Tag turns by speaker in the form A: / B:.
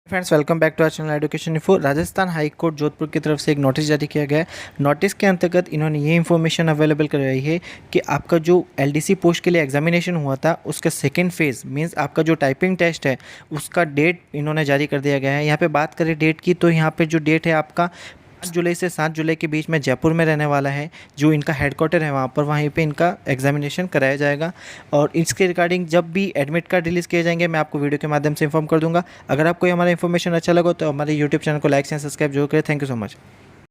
A: Friends, welcome back to our channel education info. Rajasthan high court Jodhpur की तरफ से एक नोटिस जारी किया गया है। नोटिस के अंतर्गत इन्होंने ये इन्फॉर्मेशन अवेलेबल करवाई है कि आपका जो एलडीसी पोस्ट के लिए एग्जामिनेशन हुआ था उसका सेकंड फेज़ मींस आपका जो टाइपिंग टेस्ट है उसका डेट इन्होंने जारी कर दिया गया है। यहाँ पे बात करें डेट की तो यहाँ पे जो डेट है आपका 5 जुलाई से 7 जुलाई के बीच में जयपुर में रहने वाला है। जो इनका हेडक्वार्टर है वहाँ पर, वहीं पे इनका एग्जामिनेशन कराया जाएगा। और इसके रिगार्डिंग जब भी एडमिट कार्ड रिलीज़ किए जाएंगे मैं आपको वीडियो के माध्यम से इन्फॉर्म कर दूंगा। अगर आपको ये हमारा इन्फॉर्मेशन अच्छा लगा तो हमारे यूट्यूब चैनल को लाइक एंड सब्सक्राइब जरूर करें। Thank you so much.